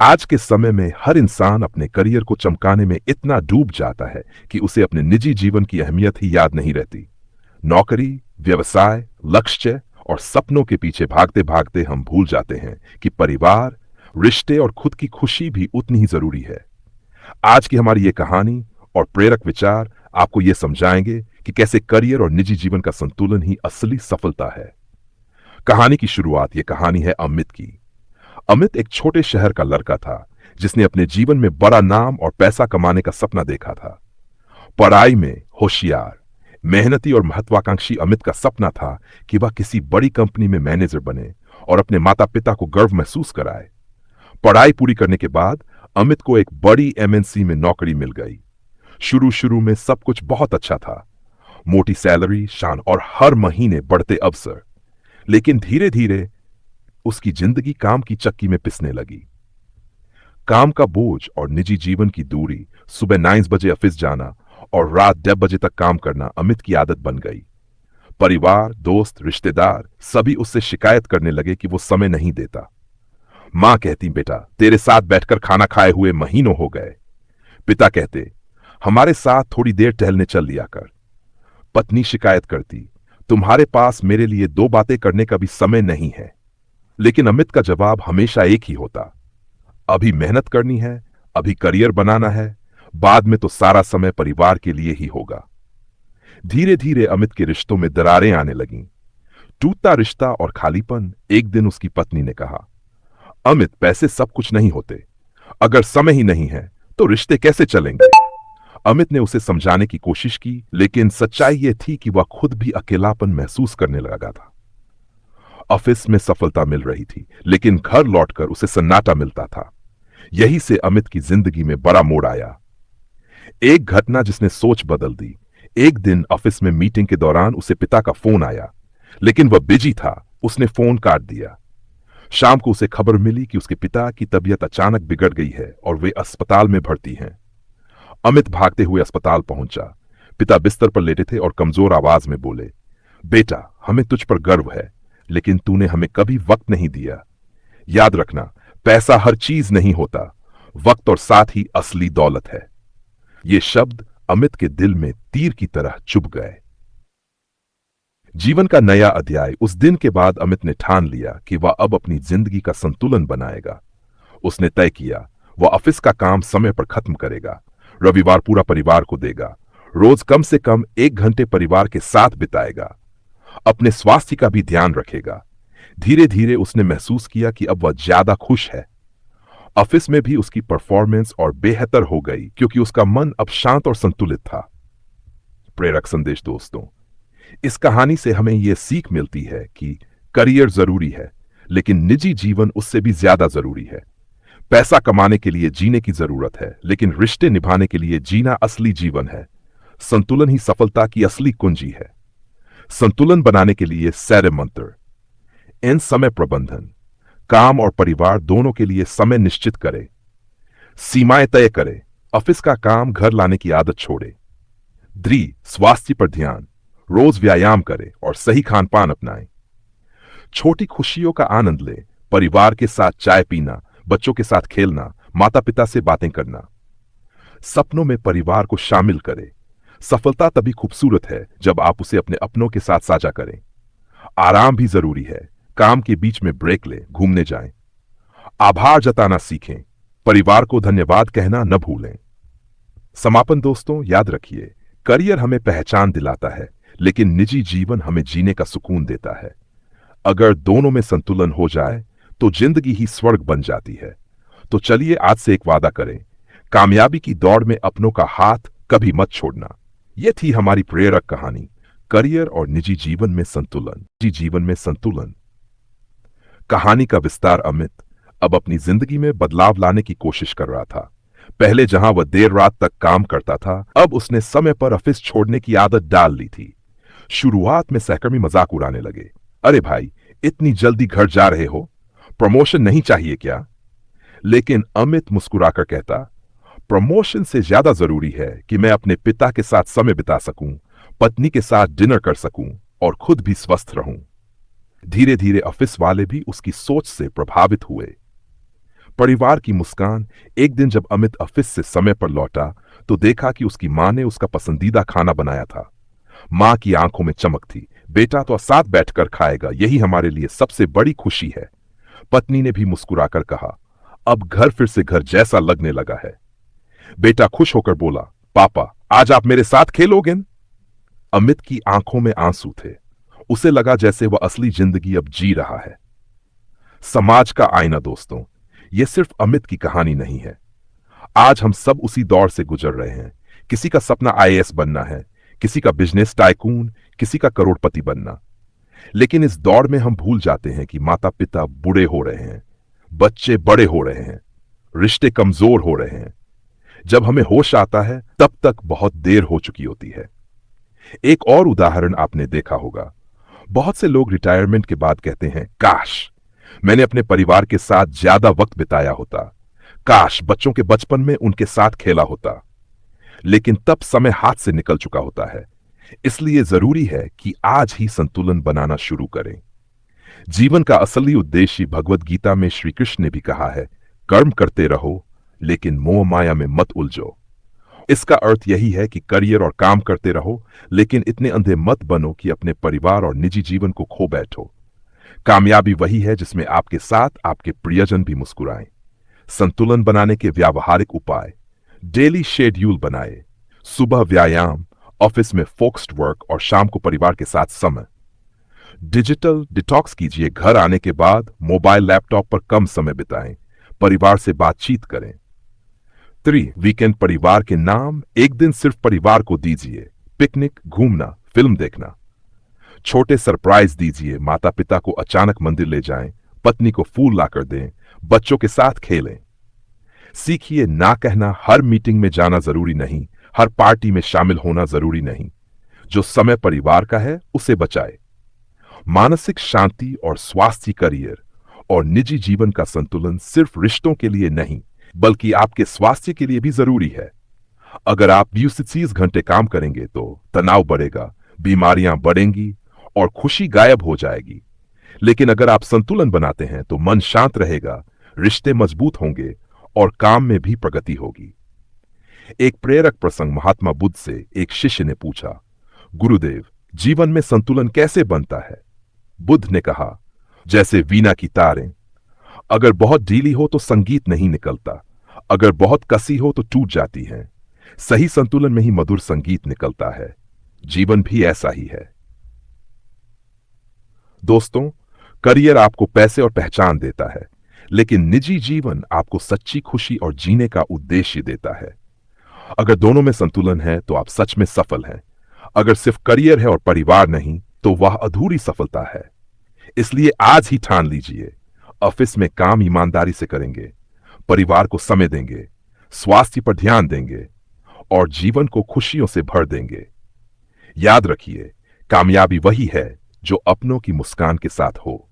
आज के समय में हर इंसान अपने करियर को चमकाने में इतना डूब जाता है कि उसे अपने निजी जीवन की अहमियत ही याद नहीं रहती। नौकरी, व्यवसाय, लक्ष्य और सपनों के पीछे भागते भागते हम भूल जाते हैं कि परिवार, रिश्ते और खुद की खुशी भी उतनी ही जरूरी है। आज की हमारी ये कहानी और प्रेरक विचार आपको ये समझाएंगे कि कैसे करियर और निजी जीवन का संतुलन ही असली सफलता है। कहानी की शुरुआत, ये कहानी है अमित की। अमित एक छोटे शहर का लड़का था जिसने अपने जीवन में बड़ा नाम और पैसा कमाने का सपना देखा था। पढ़ाई में होशियार, मेहनती और महत्वाकांक्षी अमित का सपना था कि वह किसी बड़ी कंपनी में मैनेजर बने और अपने माता पिता को गर्व महसूस कराए। पढ़ाई पूरी करने के बाद अमित को एक बड़ी एमएनसी में नौकरी मिल गई। शुरू शुरू में सब कुछ बहुत अच्छा था, मोटी सैलरी, शान और हर महीने बढ़ते अवसर। लेकिन धीरे धीरे उसकी जिंदगी काम की चक्की में पिसने लगी। काम का बोझ और निजी जीवन की दूरी, सुबह 9 बजे ऑफिस जाना और रात 10 बजे तक काम करना अमित की आदत बन गई। परिवार, दोस्त, रिश्तेदार सभी उससे शिकायत करने लगे कि वो समय नहीं देता। मां कहती, बेटा तेरे साथ बैठकर खाना खाए हुए महीनों हो गए। पिता कहते, हमारे साथ थोड़ी देर टहलने चल लिया कर। पत्नी शिकायत करती, तुम्हारे पास मेरे लिए 2 बातें करने का भी समय नहीं है। लेकिन अमित का जवाब हमेशा एक ही होता, अभी मेहनत करनी है, अभी करियर बनाना है, बाद में तो सारा समय परिवार के लिए ही होगा। धीरे धीरे अमित के रिश्तों में दरारें आने लगीं। टूटता रिश्ता और खालीपन। एक दिन उसकी पत्नी ने कहा, अमित पैसे सब कुछ नहीं होते, अगर समय ही नहीं है तो रिश्ते कैसे चलेंगे। अमित ने उसे समझाने की कोशिश की, लेकिन सच्चाई यह थी कि वह खुद भी अकेलापन महसूस करने लगा था। ऑफिस में सफलता मिल रही थी, लेकिन घर लौटकर उसे सन्नाटा मिलता था। यही से अमित की जिंदगी में बड़ा मोड़ आया। एक घटना जिसने सोच बदल दी। एक दिन ऑफिस में मीटिंग के दौरान उसे पिता का फोन आया, लेकिन वह बिजी था। उसने फोन काट दिया। शाम को उसे खबर मिली कि उसके पिता की तबीयत अचानक बिगड़ गई है और वे अस्पताल में भर्ती हैं। अमित भागते हुए अस्पताल पहुंचा। पिता बिस्तर पर लेटे थे और कमजोर आवाज में बोले, बेटा हमें तुझ पर गर्व है, लेकिन तूने हमें कभी वक्त नहीं दिया। याद रखना, पैसा हर चीज नहीं होता, वक्त और साथ ही असली दौलत है। ये शब्द अमित के दिल में तीर की तरह चुभ गए। जीवन का नया अध्याय। उस दिन के बाद अमित ने ठान लिया कि वह अब अपनी जिंदगी का संतुलन बनाएगा। उसने तय किया वह ऑफिस का काम समय पर खत्म करेगा, रविवार पूरा परिवार को देगा, रोज कम से कम 1 घंटे परिवार के साथ बिताएगा, अपने स्वास्थ्य का भी ध्यान रखेगा। धीरे धीरे उसने महसूस किया कि अब वह ज्यादा खुश है। ऑफिस में भी उसकी परफॉर्मेंस और बेहतर हो गई, क्योंकि उसका मन अब शांत और संतुलित था। प्रेरक संदेश दोस्तों, इस कहानी से हमें यह सीख मिलती है कि करियर जरूरी है, लेकिन निजी जीवन उससे भी ज्यादा जरूरी है। पैसा कमाने के लिए जीने की जरूरत है, लेकिन रिश्ते निभाने के लिए जीना असली जीवन है। संतुलन ही सफलता की असली कुंजी है। संतुलन बनाने के लिए सैर्य मंत्र। इन समय प्रबंधन, काम और परिवार दोनों के लिए समय निश्चित करें। सीमाएं तय करें, ऑफिस का काम घर लाने की आदत छोड़े। स्वास्थ्य पर ध्यान, रोज व्यायाम करें और सही खान पान अपनाएं। छोटी खुशियों का आनंद लें, परिवार के साथ चाय पीना, बच्चों के साथ खेलना, माता पिता से बातें करना। सपनों में परिवार को शामिल करें। सफलता तभी खूबसूरत है जब आप उसे अपने अपनों के साथ साझा करें। आराम भी जरूरी है, काम के बीच में ब्रेक लें, घूमने जाएं। आभार जताना सीखें, परिवार को धन्यवाद कहना न भूलें। समापन दोस्तों, याद रखिए, करियर हमें पहचान दिलाता है, लेकिन निजी जीवन हमें जीने का सुकून देता है। अगर दोनों में संतुलन हो जाए तो जिंदगी ही स्वर्ग बन जाती है। तो चलिए आज से एक वादा करें, कामयाबी की दौड़ में अपनों का हाथ कभी मत छोड़ना। यह थी हमारी प्रेरक कहानी, करियर और निजी जीवन में संतुलन। निजी जीवन में संतुलन। कहानी का विस्तार। अमित अब अपनी जिंदगी में बदलाव लाने की कोशिश कर रहा था। पहले जहां वह देर रात तक काम करता था, अब उसने समय पर ऑफिस छोड़ने की आदत डाल ली थी। शुरुआत में सहकर्मी मजाक उड़ाने लगे, अरे भाई इतनी जल्दी घर जा रहे हो, प्रमोशन नहीं चाहिए क्या। लेकिन अमित मुस्कुराकर कहता, प्रमोशन से ज्यादा जरूरी है कि मैं अपने पिता के साथ समय बिता सकूं, पत्नी के साथ डिनर कर सकूं और खुद भी स्वस्थ रहूं। धीरे धीरे ऑफिस वाले भी उसकी सोच से प्रभावित हुए। परिवार की मुस्कान। एक दिन जब अमित ऑफिस से समय पर लौटा तो देखा कि उसकी मां ने उसका पसंदीदा खाना बनाया था। मां की आंखों में चमक थी। बेटा तो साथ बैठकर खाएगा, यही हमारे लिए सबसे बड़ी खुशी है। पत्नी ने भी मुस्कुराकर कहा, अब घर फिर से घर जैसा लगने लगा है। बेटा खुश होकर बोला, पापा आज आप मेरे साथ खेलोगे? अमित की आंखों में आंसू थे। उसे लगा जैसे वह असली जिंदगी अब जी रहा है। समाज का आईना। दोस्तों, यह सिर्फ अमित की कहानी नहीं है। आज हम सब उसी दौर से गुजर रहे हैं। किसी का सपना आईएएस बनना है, किसी का बिजनेस टाइकून, किसी का करोड़पति बनना। लेकिन इस दौर में हम भूल जाते हैं कि माता पिता बूढ़े हो रहे हैं, बच्चे बड़े हो रहे हैं, रिश्ते कमजोर हो रहे हैं। जब हमें होश आता है तब तक बहुत देर हो चुकी होती है। एक और उदाहरण आपने देखा होगा। बहुत से लोग रिटायरमेंट के बाद कहते हैं, काश मैंने अपने परिवार के साथ ज्यादा वक्त बिताया होता, काश बच्चों के बचपन में उनके साथ खेला होता। लेकिन तब समय हाथ से निकल चुका होता है। इसलिए जरूरी है कि आज ही संतुलन बनाना शुरू करें। जीवन का असली उद्देश्य भगवत गीता में श्री कृष्ण ने भी कहा है, कर्म करते रहो लेकिन मोह माया में मत उलझो। इसका अर्थ यही है कि करियर और काम करते रहो, लेकिन इतने अंधे मत बनो कि अपने परिवार और निजी जीवन को खो बैठो। कामयाबी वही है जिसमें आपके साथ आपके प्रियजन भी मुस्कुराएं। संतुलन बनाने के व्यावहारिक उपाय। डेली शेड्यूल बनाए। सुबह व्यायाम, ऑफिस में फोकस्ड वर्क और शाम को परिवार के साथ समय। डिजिटल डिटॉक्स कीजिए। घर आने के बाद मोबाइल लैपटॉप पर कम समय बिताएं। परिवार से बातचीत करें। 3 वीकेंड परिवार के नाम। एक दिन सिर्फ परिवार को दीजिए। पिकनिक, घूमना, फिल्म देखना। छोटे सरप्राइज दीजिए। माता पिता को अचानक मंदिर ले जाएं, पत्नी को फूल लाकर दें, बच्चों के साथ खेलें। सीखिए ना कहना। हर मीटिंग में जाना जरूरी नहीं, हर पार्टी में शामिल होना जरूरी नहीं। जो समय परिवार का है उसे बचाए। मानसिक शांति और स्वास्थ्य, करियर और निजी जीवन का संतुलन सिर्फ रिश्तों के लिए नहीं बल्कि आपके स्वास्थ्य के लिए भी जरूरी है। अगर आप 20 घंटे काम करेंगे तो तनाव बढ़ेगा, बीमारियां बढ़ेंगी और खुशी गायब हो जाएगी। लेकिन अगर आप संतुलन बनाते हैं तो मन शांत रहेगा, रिश्ते मजबूत होंगे और काम में भी प्रगति होगी। एक प्रेरक प्रसंग। महात्मा बुद्ध से एक शिष्य ने पूछा, गुरुदेव जीवन में संतुलन कैसे बनता है? बुद्ध ने कहा, जैसे वीणा की तारें, अगर बहुत ढीली हो तो संगीत नहीं निकलता, अगर बहुत कसी हो तो टूट जाती है। सही संतुलन में ही मधुर संगीत निकलता है। जीवन भी ऐसा ही है। दोस्तों, करियर आपको पैसे और पहचान देता है, लेकिन निजी जीवन आपको सच्ची खुशी और जीने का उद्देश्य देता है। अगर दोनों में संतुलन है तो आप सच में सफल हैं। अगर सिर्फ करियर है और परिवार नहीं तो वह अधूरी सफलता है। इसलिए आज ही ठान लीजिए, ऑफिस में काम ईमानदारी से करेंगे, परिवार को समय देंगे, स्वास्थ्य पर ध्यान देंगे और जीवन को खुशियों से भर देंगे। याद रखिए, कामयाबी वही है जो अपनों की मुस्कान के साथ हो।